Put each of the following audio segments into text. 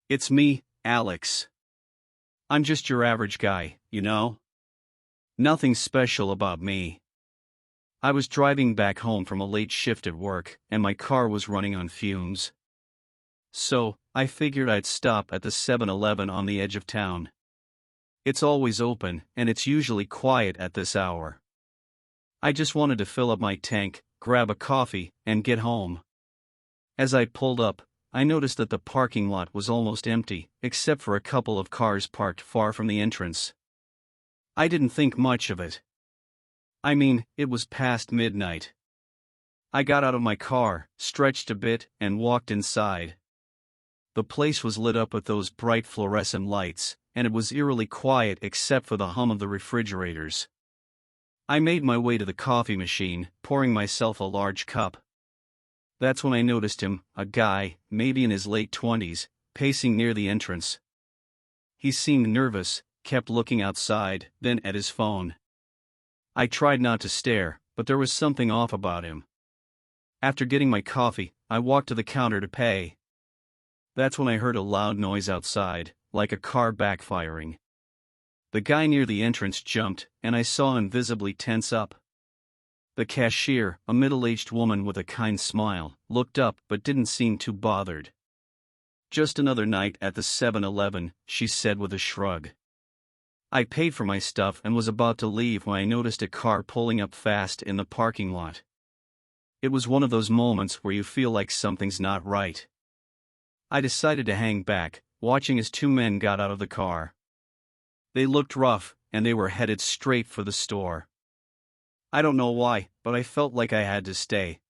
It's me, Alex. I'm just your average guy, you know? Nothing special about me. I was driving back home from a late shift at work, and my car was running on fumes. So, I figured I'd stop at the 7-Eleven on the edge of town. It's always open, and it's usually quiet at this hour. I just wanted to fill up my tank, grab a coffee, and get home. As I pulled up, I noticed that the parking lot was almost empty, except for a couple of cars parked far from the entrance. I didn't think much of it. I mean, it was past midnight. I got out of my car, stretched a bit, and walked inside. The place was lit up with those bright fluorescent lights, and it was eerily quiet except for the hum of the refrigerators. I made my way to the coffee machine, pouring myself a large cup. That's when I noticed him, a guy, maybe in his late 20s, pacing near the entrance. He seemed nervous, kept looking outside, then at his phone. I tried not to stare, but there was something off about him. After getting my coffee, I walked to the counter to pay. That's when I heard a loud noise outside, like a car backfiring. The guy near the entrance jumped, and I saw him visibly tense up. The cashier, a middle-aged woman with a kind smile, looked up but didn't seem too bothered. "Just another night at the 7-Eleven, she said with a shrug. I paid for my stuff and was about to leave when I noticed a car pulling up fast in the parking lot. It was one of those moments where you feel like something's not right. I decided to hang back, watching as two men got out of the car. They looked rough, and they were headed straight for the store. I don't know why, but I felt like I had to stay.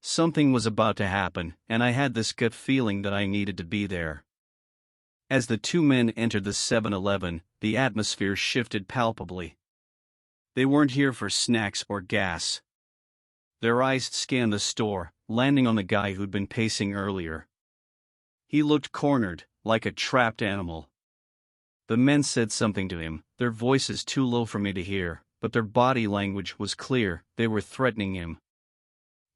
Something was about to happen, and I had this gut feeling that I needed to be there. As the two men entered the 7-Eleven, the atmosphere shifted palpably. They weren't here for snacks or gas. Their eyes scanned the store, landing on the guy who'd been pacing earlier. He looked cornered, like a trapped animal. The men said something to him, their voices too low for me to hear, but their body language was clear, they were threatening him.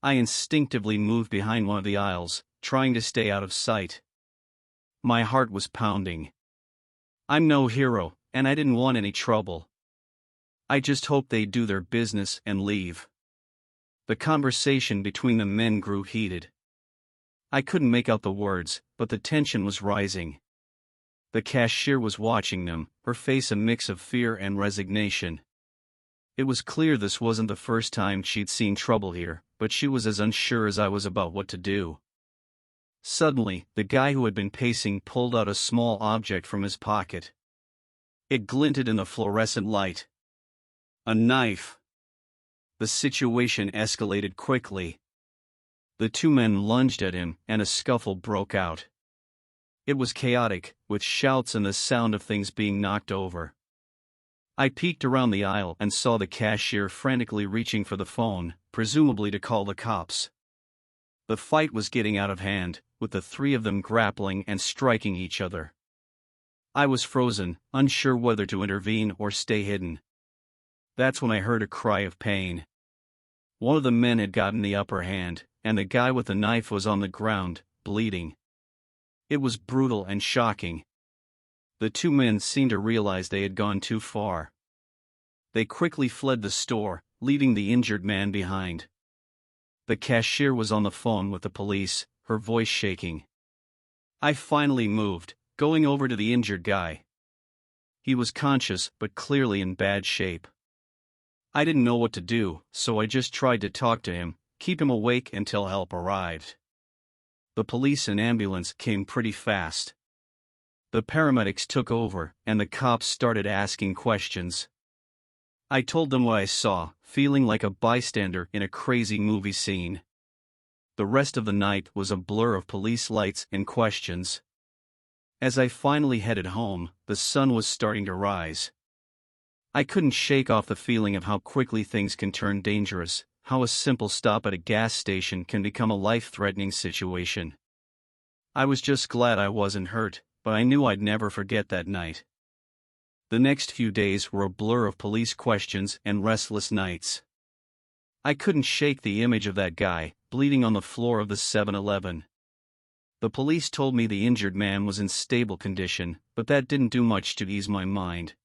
I instinctively moved behind one of the aisles, trying to stay out of sight. My heart was pounding. I'm no hero, and I didn't want any trouble. I just hoped they'd do their business and leave. The conversation between the men grew heated. I couldn't make out the words, but the tension was rising. The cashier was watching them, her face a mix of fear and resignation. It was clear this wasn't the first time she'd seen trouble here, but she was as unsure as I was about what to do. Suddenly, the guy who had been pacing pulled out a small object from his pocket. It glinted in the fluorescent light. A knife. The situation escalated quickly. The two men lunged at him, and a scuffle broke out. It was chaotic, with shouts and the sound of things being knocked over. I peeked around the aisle and saw the cashier frantically reaching for the phone, presumably to call the cops. The fight was getting out of hand, with the three of them grappling and striking each other. I was frozen, unsure whether to intervene or stay hidden. That's when I heard a cry of pain. One of the men had gotten the upper hand, and the guy with the knife was on the ground, bleeding. It was brutal and shocking. The two men seemed to realize they had gone too far. They quickly fled the store, leaving the injured man behind. The cashier was on the phone with the police, her voice shaking. I finally moved, going over to the injured guy. He was conscious but clearly in bad shape. I didn't know what to do, so I just tried to talk to him, keep him awake until help arrived. The police and ambulance came pretty fast. The paramedics took over, and the cops started asking questions. I told them what I saw, feeling like a bystander in a crazy movie scene. The rest of the night was a blur of police lights and questions. As I finally headed home, the sun was starting to rise. I couldn't shake off the feeling of how quickly things can turn dangerous, how a simple stop at a gas station can become a life-threatening situation. I was just glad I wasn't hurt, but I knew I'd never forget that night. The next few days were a blur of police questions and restless nights. I couldn't shake the image of that guy, bleeding on the floor of the 7-Eleven. The police told me the injured man was in stable condition, but that didn't do much to ease my mind.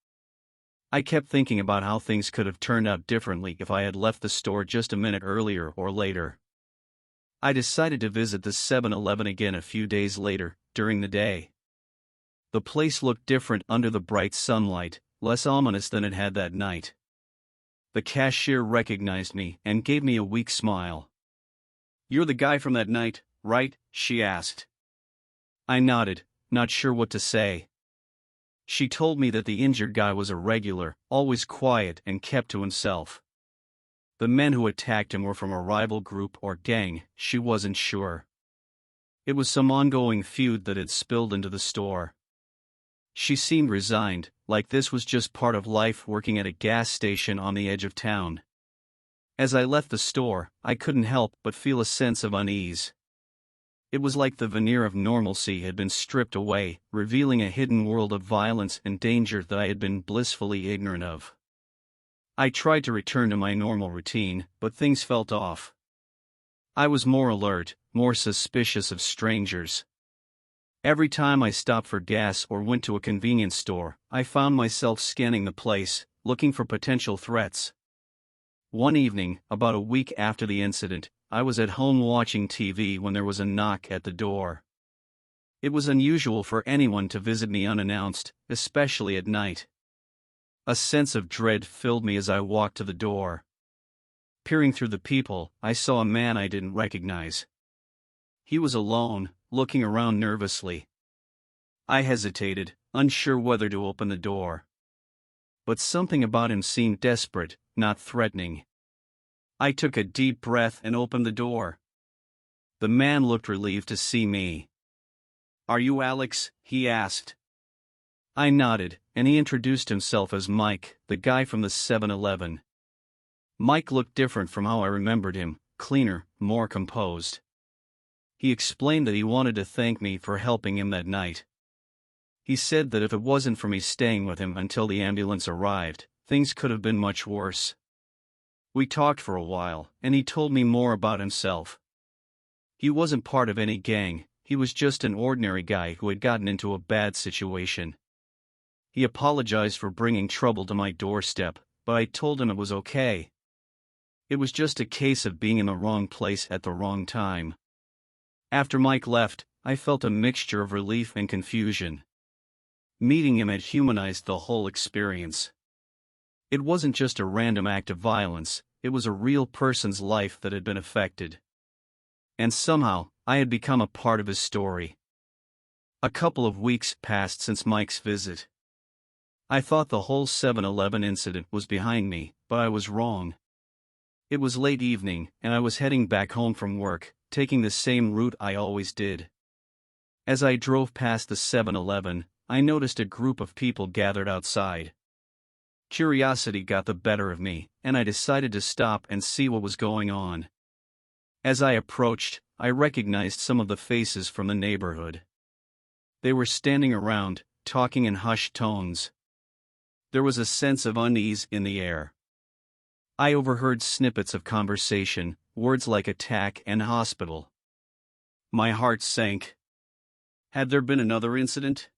I kept thinking about how things could have turned out differently if I had left the store just a minute earlier or later. I decided to visit the 7-Eleven again a few days later, during the day. The place looked different under the bright sunlight, less ominous than it had that night. The cashier recognized me and gave me a weak smile. "You're the guy from that night, right?" she asked. I nodded, not sure what to say. She told me that the injured guy was a regular, always quiet and kept to himself. The men who attacked him were from a rival group or gang, she wasn't sure. It was some ongoing feud that had spilled into the store. She seemed resigned, like this was just part of life working at a gas station on the edge of town. As I left the store, I couldn't help but feel a sense of unease. It was like the veneer of normalcy had been stripped away, revealing a hidden world of violence and danger that I had been blissfully ignorant of. I tried to return to my normal routine, but things felt off. I was more alert, more suspicious of strangers. Every time I stopped for gas or went to a convenience store, I found myself scanning the place, looking for potential threats. One evening, about a week after the incident, I was at home watching TV when there was a knock at the door. It was unusual for anyone to visit me unannounced, especially at night. A sense of dread filled me as I walked to the door. Peering through the peephole, I saw a man I didn't recognize. He was alone, looking around nervously. I hesitated, unsure whether to open the door. But something about him seemed desperate, not threatening. I took a deep breath and opened the door. The man looked relieved to see me. "Are you Alex?" he asked. I nodded, and he introduced himself as Mike, the guy from the 7-Eleven. Mike looked different from how I remembered him, cleaner, more composed. He explained that he wanted to thank me for helping him that night. He said that if it wasn't for me staying with him until the ambulance arrived, things could have been much worse. We talked for a while, and he told me more about himself. He wasn't part of any gang, he was just an ordinary guy who had gotten into a bad situation. He apologized for bringing trouble to my doorstep, but I told him it was okay. It was just a case of being in the wrong place at the wrong time. After Mike left, I felt a mixture of relief and confusion. Meeting him had humanized the whole experience. It wasn't just a random act of violence, it was a real person's life that had been affected. And somehow, I had become a part of his story. A couple of weeks passed since Mike's visit. I thought the whole 7-Eleven incident was behind me, but I was wrong. It was late evening, and I was heading back home from work, taking the same route I always did. As I drove past the 7-Eleven, I noticed a group of people gathered outside. Curiosity got the better of me, and I decided to stop and see what was going on. As I approached, I recognized some of the faces from the neighborhood. They were standing around, talking in hushed tones. There was a sense of unease in the air. I overheard snippets of conversation, words like attack and hospital. My heart sank. Had there been another incident?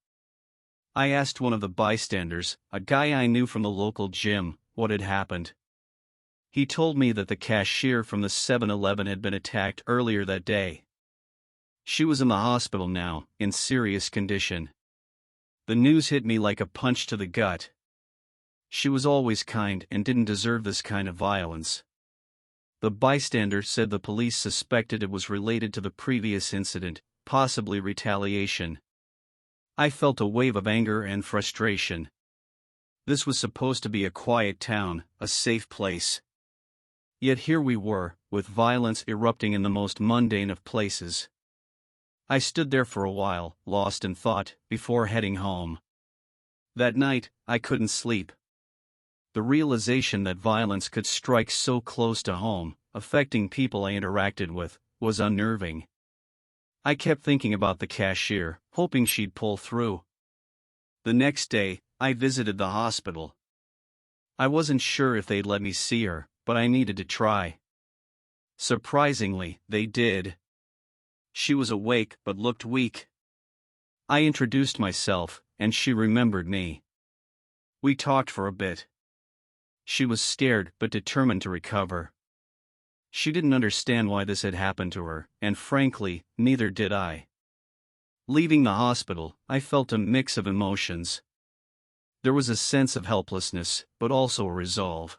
I asked one of the bystanders, a guy I knew from the local gym, what had happened. He told me that the cashier from the 7-Eleven had been attacked earlier that day. She was in the hospital now, in serious condition. The news hit me like a punch to the gut. She was always kind and didn't deserve this kind of violence. The bystander said the police suspected it was related to the previous incident, possibly retaliation. I felt a wave of anger and frustration. This was supposed to be a quiet town, a safe place. Yet here we were, with violence erupting in the most mundane of places. I stood there for a while, lost in thought, before heading home. That night, I couldn't sleep. The realization that violence could strike so close to home, affecting people I interacted with, was unnerving. I kept thinking about the cashier, hoping she'd pull through. The next day, I visited the hospital. I wasn't sure if they'd let me see her, but I needed to try. Surprisingly, they did. She was awake but looked weak. I introduced myself, and she remembered me. We talked for a bit. She was scared but determined to recover. She didn't understand why this had happened to her, and frankly, neither did I. Leaving the hospital, I felt a mix of emotions. There was a sense of helplessness, but also a resolve.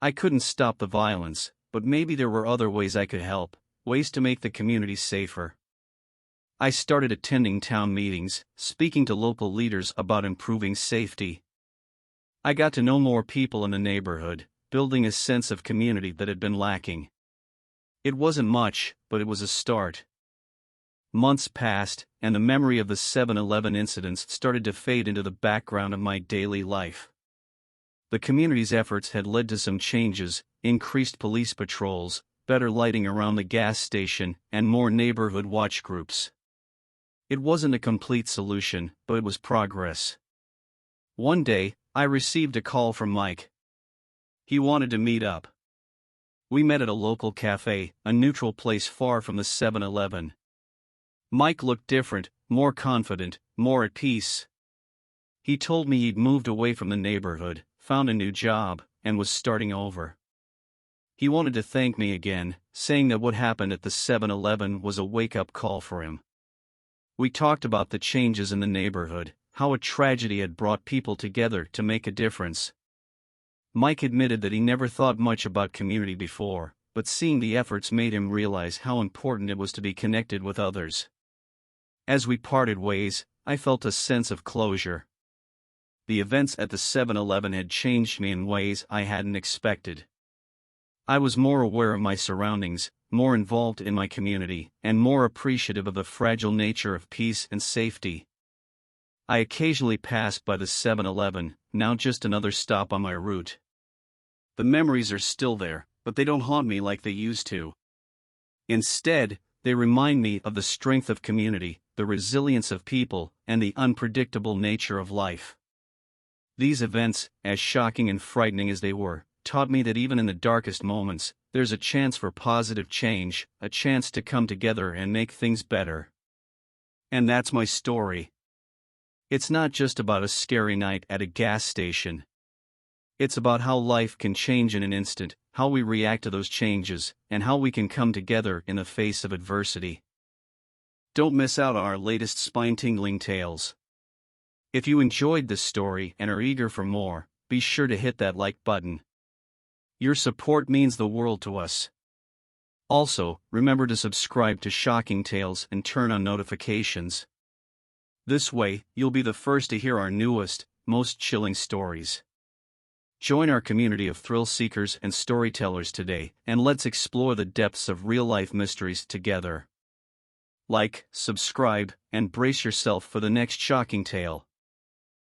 I couldn't stop the violence, but maybe there were other ways I could help, ways to make the community safer. I started attending town meetings, speaking to local leaders about improving safety. I got to know more people in the neighborhood, building a sense of community that had been lacking. It wasn't much, but it was a start. Months passed, and the memory of the 7-Eleven incidents started to fade into the background of my daily life. The community's efforts had led to some changes: increased police patrols, better lighting around the gas station, and more neighborhood watch groups. It wasn't a complete solution, but it was progress. One day, I received a call from Mike. He wanted to meet up. We met at a local cafe, a neutral place far from the 7-Eleven. Mike looked different, more confident, more at peace. He told me he'd moved away from the neighborhood, found a new job, and was starting over. He wanted to thank me again, saying that what happened at the 7-Eleven was a wake-up call for him. We talked about the changes in the neighborhood, how a tragedy had brought people together to make a difference. Mike admitted that he never thought much about community before, but seeing the efforts made him realize how important it was to be connected with others. As we parted ways, I felt a sense of closure. The events at the 7-Eleven had changed me in ways I hadn't expected. I was more aware of my surroundings, more involved in my community, and more appreciative of the fragile nature of peace and safety. I occasionally passed by the 7-Eleven, now just another stop on my route. The memories are still there, but they don't haunt me like they used to. Instead, they remind me of the strength of community, the resilience of people, and the unpredictable nature of life. These events, as shocking and frightening as they were, taught me that even in the darkest moments, there's a chance for positive change, a chance to come together and make things better. And that's my story. It's not just about a scary night at a gas station. It's about how life can change in an instant, how we react to those changes, and how we can come together in the face of adversity. Don't miss out on our latest spine-tingling tales. If you enjoyed this story and are eager for more, be sure to hit that like button. Your support means the world to us. Also, remember to subscribe to Shocking Tales and turn on notifications. This way, you'll be the first to hear our newest, most chilling stories. Join our community of thrill seekers and storytellers today, and let's explore the depths of real-life mysteries together. Like, subscribe, and brace yourself for the next shocking tale.